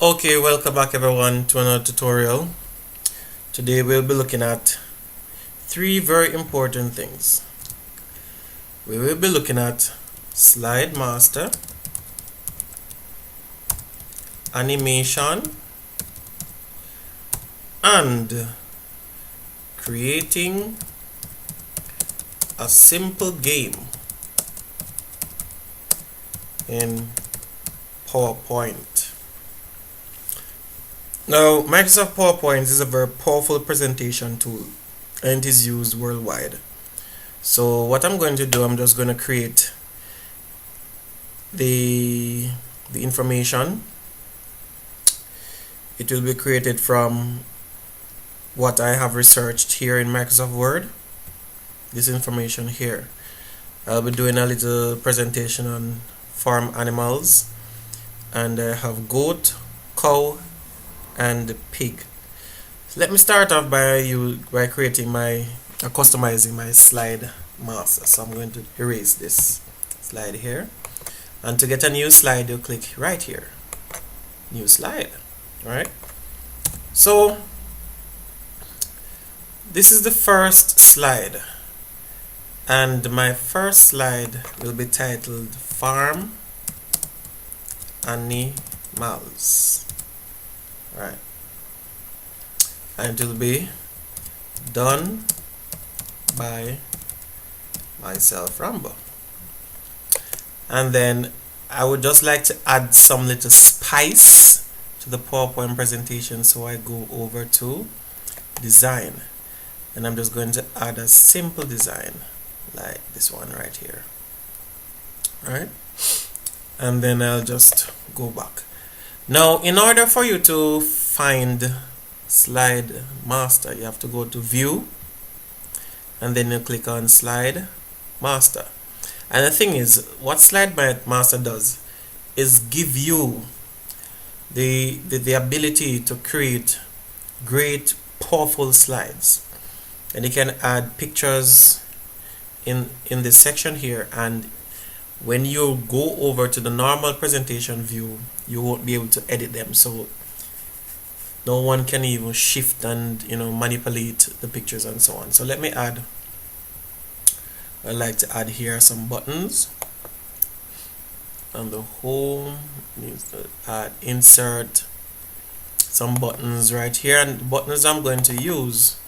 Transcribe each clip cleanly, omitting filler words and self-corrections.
Okay, welcome back everyone to another tutorial. Today we'll be looking at three very important things. We will be looking at slide master, animation, and creating a simple game in PowerPoint. Now, Microsoft PowerPoint is a very powerful presentation tool and it is used worldwide. So what I'm going to do, I'm just going to create the information. It will be created from what I have researched here in Microsoft Word. This information here. I'll be doing a little presentation on farm animals, and I have goat, cow, and pig. So let me start off by creating customizing my slide master. So I'm going to erase this slide here, and to get a new slide you click right here, new slide. Alright, so this is the first slide, and my first slide will be titled Farm Animals. Right, and it will be done by myself, Rambo. And then I would just like to add some little spice to the PowerPoint presentation, so I go over to design, and I'm just going to add a simple design like this one right here. Right, and then I'll just go back. Now, in order for you to find slide master, you have to go to view, and then you click on slide master. And the thing is, what slide master does is give you the ability to create great powerful slides, and you can add pictures in this section here, and when you go over to the normal presentation view, you won't be able to edit them, so no one can even shift and manipulate the pictures and so on. So let me add, I like to add here some buttons on the home. Needs to add, insert some buttons right here, and the buttons I'm going to use,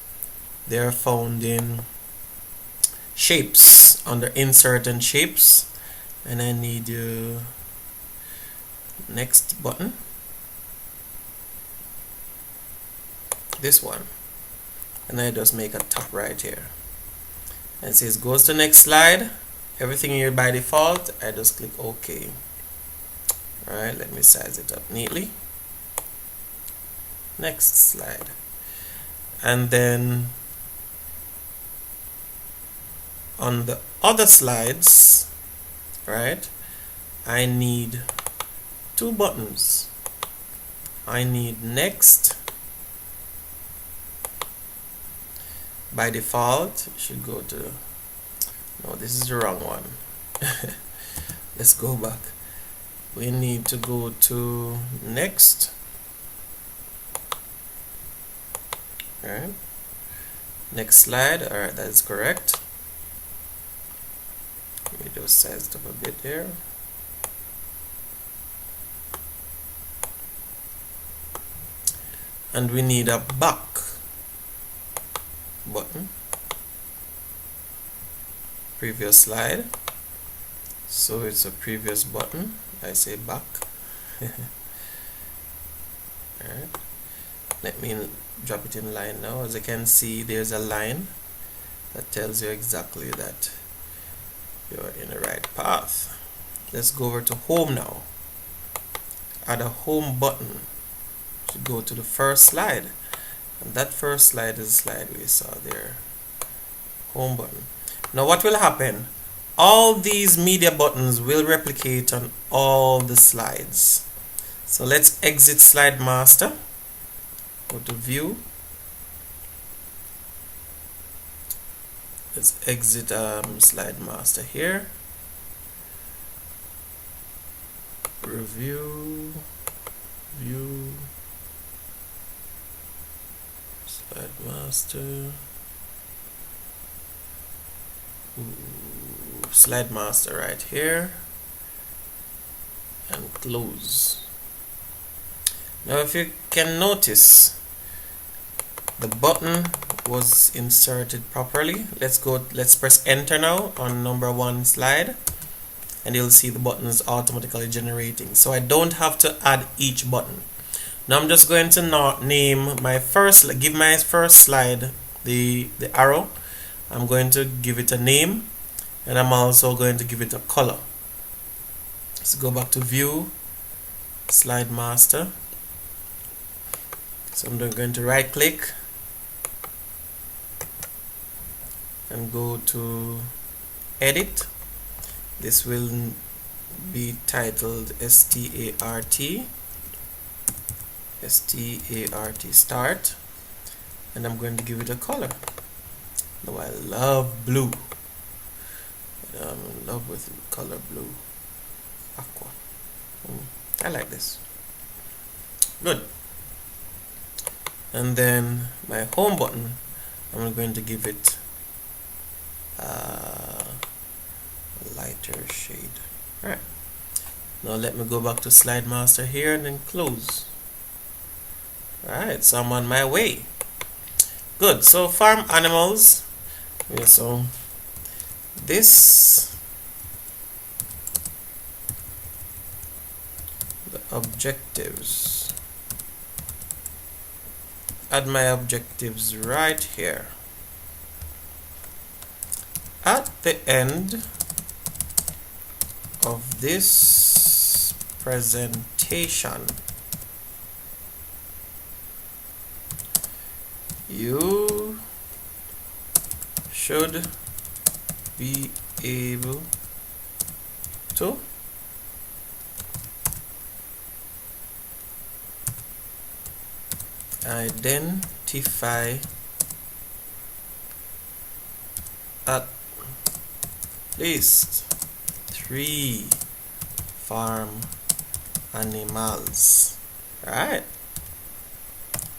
they're found in shapes, under insert and shapes. And I need next button, this one, and I just make a top right here, and it says goes to next slide. Everything here by default, I just click OK. Alright, let me size it up neatly. Next slide, and then on the other slides, right, I need two buttons. I need next. By default you should go to, no, this is the wrong one. Let's go back. We need to go to next. Alright, next slide. Alright, that is correct. Let me just size it up a bit there. And we need a back button. Previous slide, so it's a previous button. I say back. Alright, let me drop it in line now. As you can see, there's a line that tells you exactly that you're in the right path. Let's go over to home now. Add a home button to go to the first slide, and that first slide is the slide we saw there, home button. Now what will happen, all these media buttons will replicate on all the slides. So let's exit slide master, go to view, let's exit slide master here, review, view, master. Slide master right here, and close. Now if you can notice, the button was inserted properly. Let's press enter now on number 1 slide, and you'll see the button is automatically generating, so I don't have to add each button. Now I'm just going to name my first, give my first slide the arrow. I'm going to give it a name, and I'm also going to give it a color. Let's go back to view, slide master. So I'm going to right click and go to edit. This will be titled START, start, and I'm going to give it a color. Now I love blue. I'm in love with color blue, aqua. I like this. Good. And then my home button, I'm going to give it a lighter shade. Alright. Now let me go back to slide master here and then close. Alright, so I'm on my way. Good. So farm animals. Okay, so this, the objectives, add my objectives right here. At the end of this presentation, you should be able to identify at least 3 farm animals. Right?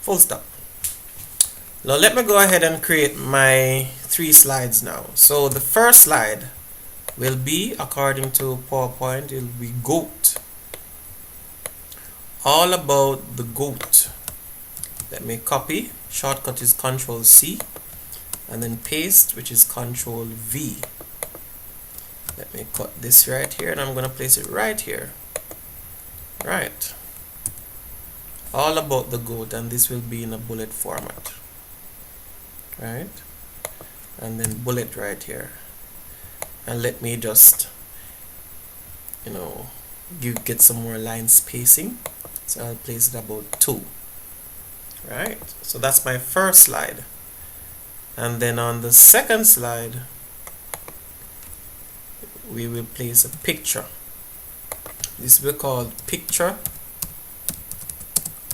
Full stop. Now let me go ahead and create my 3 slides now. So the first slide will be, according to PowerPoint, it will be goat. All about the goat. Let me copy. Shortcut is Control C, and then paste, which is Control V. Let me cut this right here, and I'm going to place it right here. Right. All about the goat, and this will be in a bullet format. Right. And then bullet right here. And let me just, get some more line spacing. So I'll place it about 2. Right. So that's my first slide. And then on the second slide, we will place a picture. This will be called picture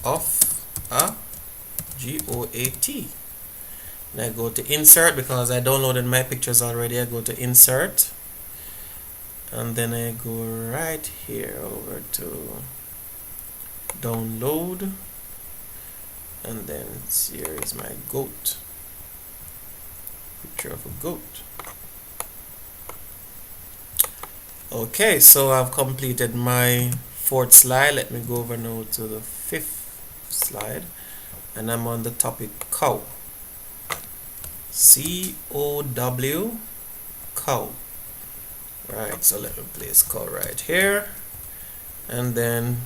of a GOAT. And I go to insert, because I downloaded my pictures already. I go to insert, and then I go right here over to download, and then here is my goat, picture of a goat. Okay, so I've completed my 4th slide. Let me go over now to the 5th slide, and I'm on the topic cow. COW, cow. Right, so let me place cow right here, and then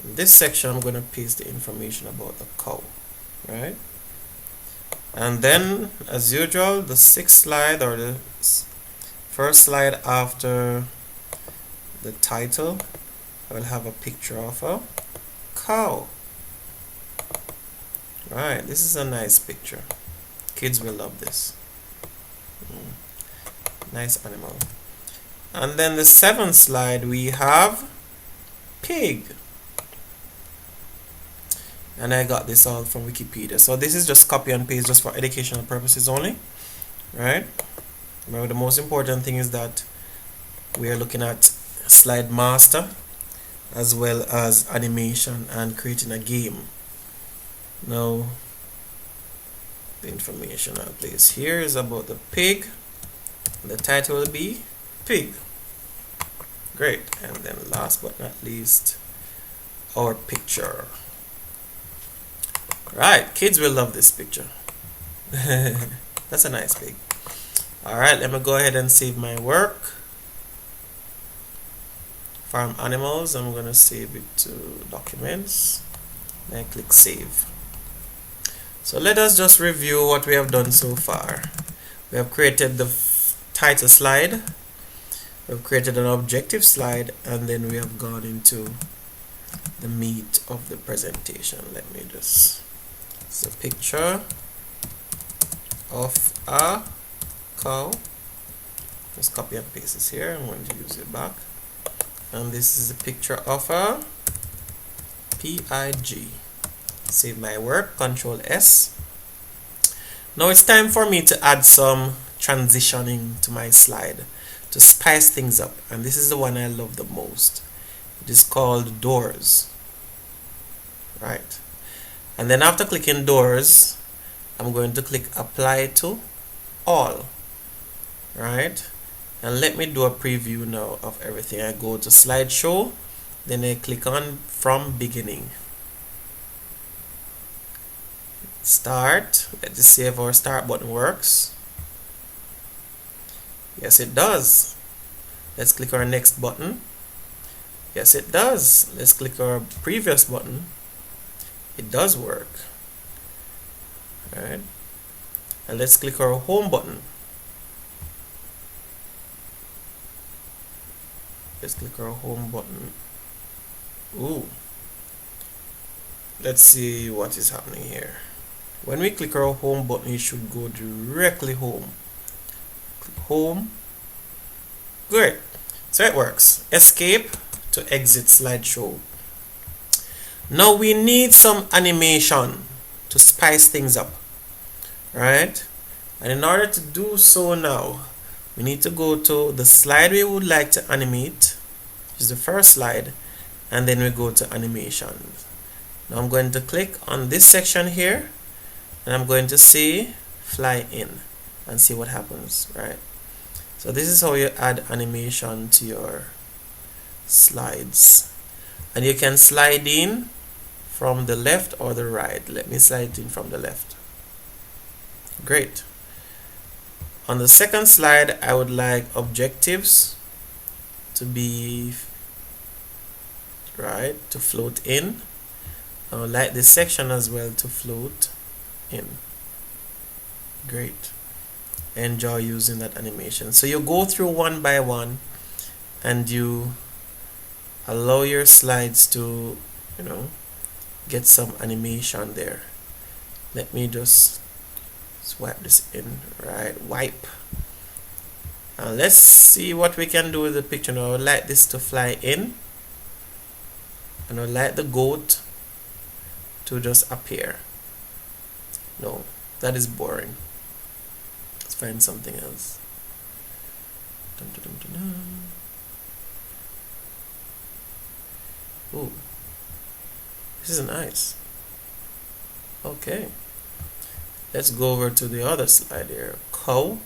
in this section I'm going to paste the information about the cow. Right, and then as usual, the 6th slide, or the first slide after the title, I will have a picture of a cow. Right, this is a nice picture. Kids will love this. Nice animal. And then the 7th slide, we have pig. And I got this all from Wikipedia. So this is just copy and paste, just for educational purposes only. Right? But the most important thing is that we are looking at slide master as well as animation and creating a game. Now the information I'll place here is about the pig. The title will be pig. Great. And then last but not least, our picture. Right, kids will love this picture. That's a nice pig. Alright, let me go ahead and save my work. Farm animals, I'm going to save it to documents. Then click save. So let us just review what we have done so far. We have created the title slide. We have created an objective slide, and then we have gone into the meat of the presentation. Let me just, it's a picture of a cow. Just copy and paste this here. I'm going to use it back. And this is a picture of a PIG. Save my work, Control S. Now it's time for me to add some transitioning to my slide to spice things up, and this is the one I love the most. It is called doors. Right, and then after clicking doors, I'm going to click apply to all. Right, and let me do a preview now of everything. I go to slideshow, then I click on from beginning. Start. Let's see if our start button works. Yes, it does. Let's click our next button. Yes, it does. Let's click our previous button. It does work. All right, and let's click our home button. Let's click our home button. Ooh. Let's see what is happening here. When we click our home button, it should go directly home. Click home. Great. So it works. Escape to exit slideshow. Now we need some animation to spice things up. Right? And in order to do so now, we need to go to the slide we would like to animate, which is the first slide, and then we go to animations. Now I'm going to click on this section here, and I'm going to say fly in and see what happens. Right, so this is how you add animation to your slides, and you can slide in from the left or the right. Let me slide in from the left. Great. On the second slide, I would like objectives to be right, to float in. I would like this section as well to float in. Great. Enjoy using that animation. So you go through one by one and you allow your slides to, get some animation there. Let me just swipe this in. Right, wipe. And let's see what we can do with the picture now. I would like this to fly in, and I would like the goat to just appear. No, that is boring. Let's find something else. Dun, dun, dun, dun, dun. Ooh, this is nice. Okay, let's go over to the other slide here. Cow.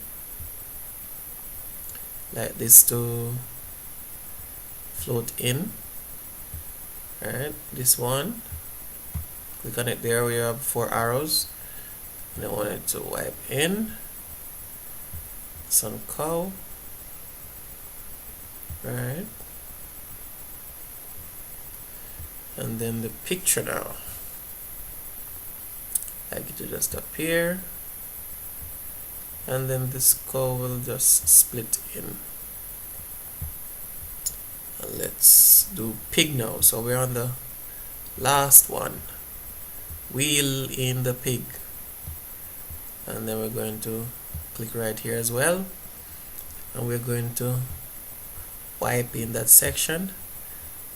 Like this to float in. Alright, this one. Click on it there. We have 4 arrows. And I want it to wipe in. Some cow. Right. And then the picture now. Like it to just appear. And then this cow will just split in. And let's do pig now. So we're on the last one. Wheel in the pig. And then we're going to click right here as well. And we're going to wipe in that section.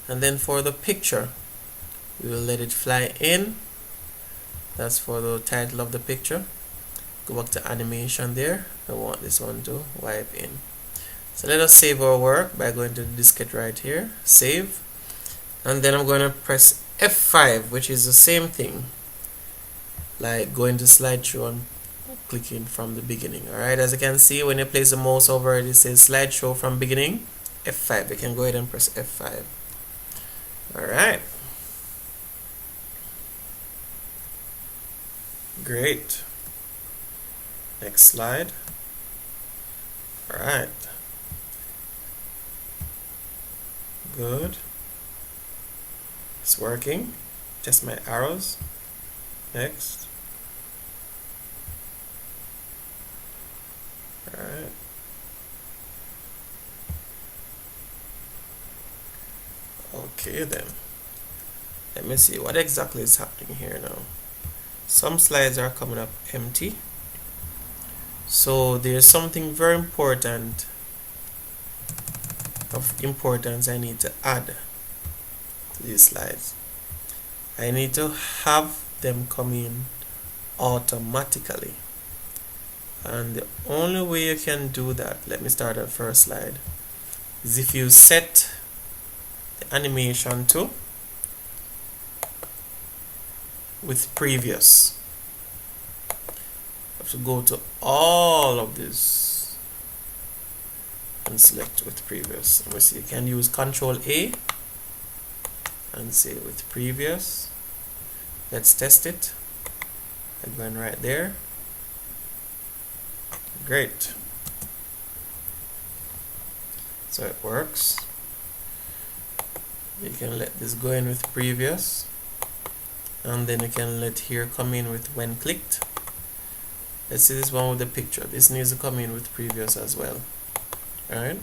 And then for the picture, we will let it fly in. That's for the title of the picture. Go back to animation there. I want this one to wipe in. So let us save our work by going to the diskette right here. Save. And then I'm going to press F5, which is the same thing like going to slideshow and clicking from the beginning. Alright, as you can see, when you place the mouse over it, it says slideshow from beginning, F5. You can go ahead and press F5. Alright. Great. Next slide. Alright. Good. It's working. Just my arrows. Next. Alright. Okay then. Let me see what exactly is happening here now. Some slides are coming up empty. So there's something very important of importance I need to add to these slides. I need to have them come in automatically. And the only way you can do that, let me start at first slide, is if you set the animation to with previous. You have to go to all of this and select with previous. Let me see, you can use Control A and say with previous. Let's test it. I'm going right there. Great. So it works. You can let this go in with previous, and then you can let here come in with when clicked. Let's see this one with the picture. This needs to come in with previous as well. Alright,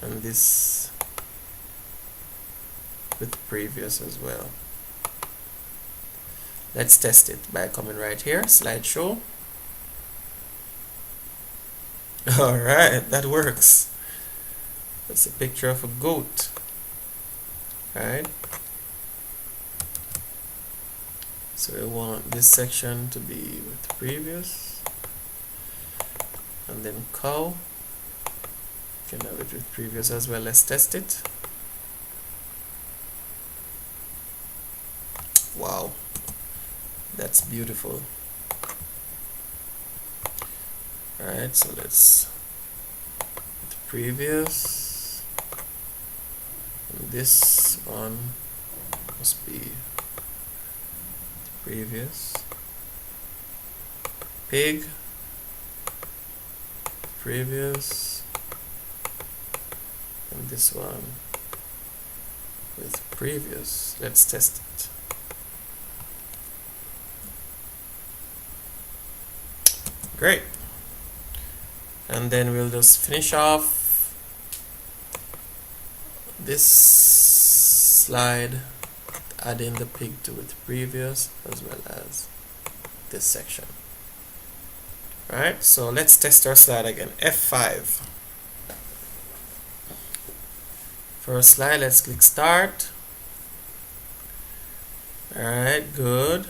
and this with previous as well. Let's test it by coming right here, slideshow. Alright, that works. That's a picture of a goat. Right? So we want this section to be with previous, and then cow. You can have it with previous as well. Let's test it. Wow, that's beautiful. Alright, so let's with previous, and this one must be previous, pig, previous, and this one with previous. Let's test it. Great. And then we'll just finish off this slide, add in the pig to with previous as well as this section. Alright, so let's test our slide again. F5. First slide, let's click start. Alright, good.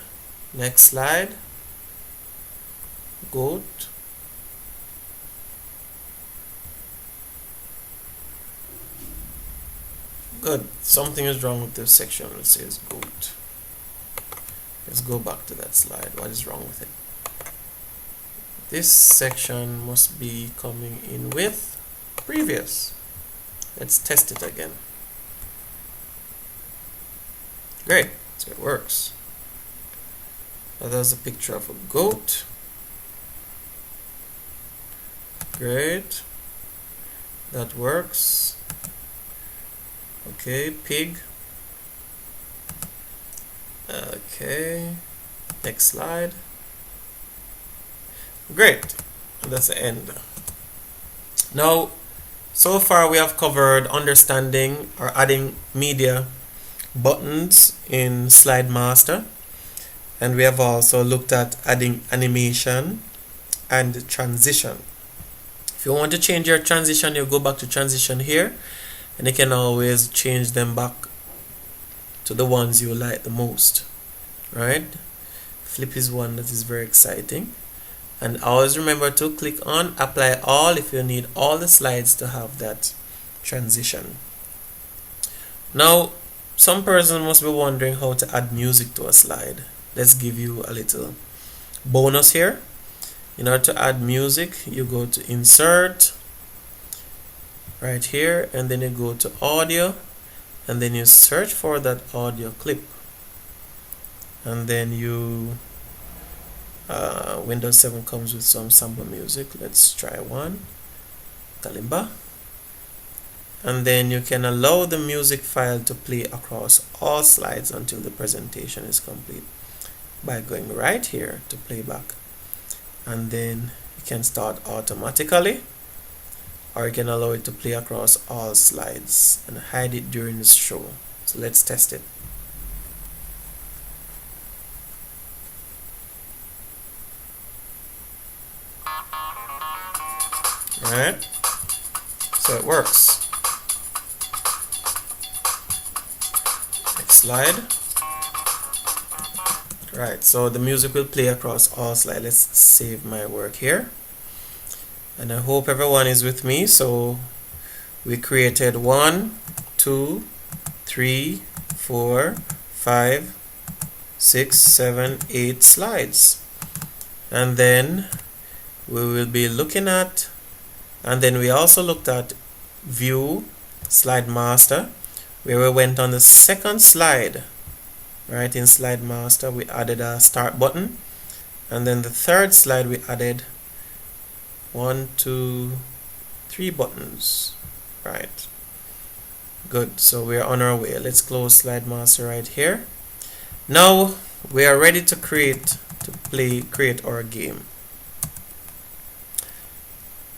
Next slide. Goat. Good. Something is wrong with this section. Let's say it's goat. Let's go back to that slide. What is wrong with it? This section must be coming in with previous. Let's test it again. Great. So it works. Now there's a picture of a goat. Great. That works. Okay, pig. Okay, next slide. Great, and that's the end. Now, so far we have covered understanding or adding media buttons in Slide Master, and we have also looked at adding animation and transition. If you want to change your transition, you go back to transition here, and you can always change them back to the ones you like the most. Right? Flip is one that is very exciting. And always remember to click on apply all if you need all the slides to have that transition. Now, some person must be wondering how to add music to a slide. Let's give you a little Bonus here, in order to add music, you go to insert right here, and then you go to audio, and then you search for that audio clip, and then you Windows 7 comes with some sample music. Let's try one, kalimba, and then you can allow the music file to play across all slides until the presentation is complete by going right here to playback, and then you can start automatically, or you can allow it to play across all slides and hide it during the show. So let's test it. Alright, so it works. Next slide. Right, so the music will play across all slides. Let's save my work here. And I hope everyone is with me. So we created 1, 2, 3, 4, 5, 6, 7, 8 slides. And then we will be looking at, and then we also looked at View, Slide Master, where we went on the second slide. Right, in Slide Master we added a start button, and then the third slide we added 1, 2, 3 buttons. Right, good. So we're on our way. Let's close Slide Master right here. Now we are ready to create our game.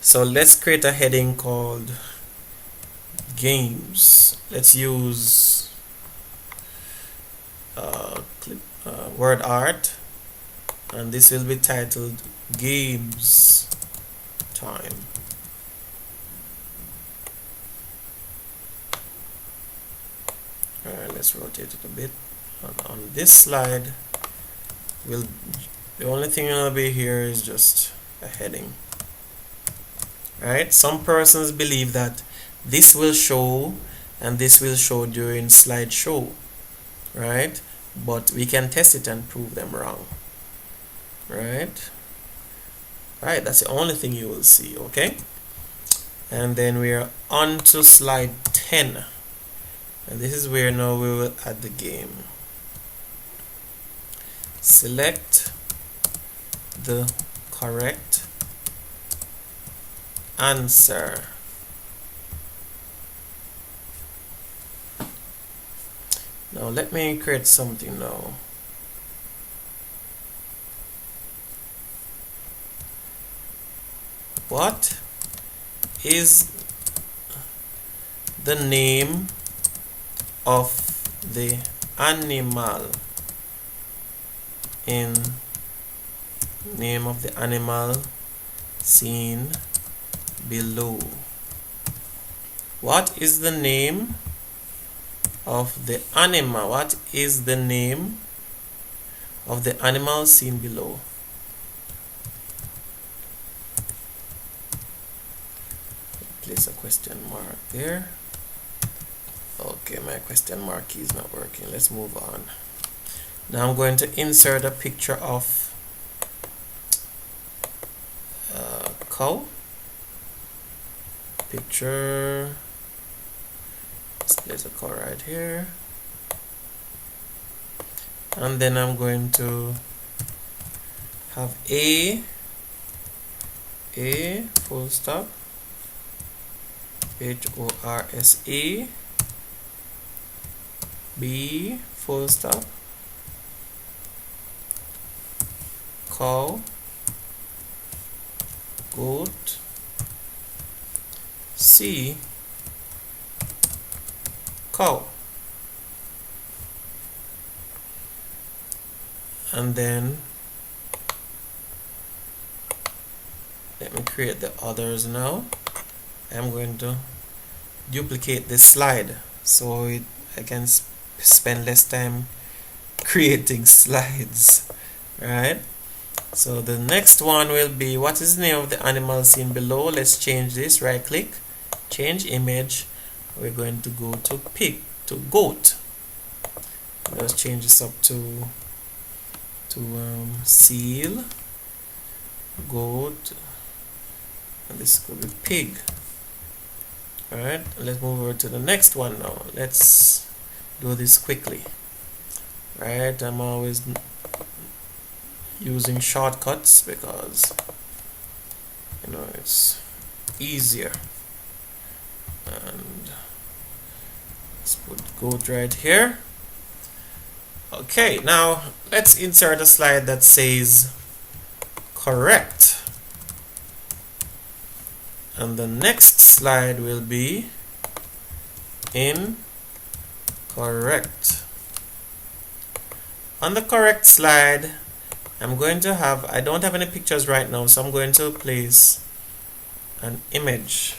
So let's create a heading called Games. Let's use word art, and this will be titled Games Time. Alright, let's rotate it a bit. On this slide, the only thing will be here is just a heading. Right? Some persons believe that this will show and this will show during slideshow, right? But we can test it and prove them wrong. Right? Right, that's the only thing you will see, okay? And then we are on to slide 10. And this is where now we will add the game. Select the correct answer. Now let me create something now. What is the name of the animal in seen below? What is the name of the animal? What is the name of the animal seen below? Place a question mark there. Okay, my question mark key is not working. Let's move on. Now I'm going to insert a picture of cow. Picture. Let's place a cow right here. And then I'm going to have a full stop, HORSE, B full stop, cow, goat, C, cow. And then let me create the others now. I'm going to duplicate this slide so I can spend less time creating slides, right? So the next one will be, what is the name of the animal seen below? Let's change this. Right click, change image. We're going to go to pig, to goat. Let's change this up to to seal, goat, and this could be pig. Alright, let's move over to the next one now. Let's do this quickly. Right, I'm always using shortcuts because it's easier. And let's put goat right here. Okay, now let's insert a slide that says correct. And the next slide will be incorrect. On the correct slide, I'm going to have, I don't have any pictures right now, so I'm going to place an image.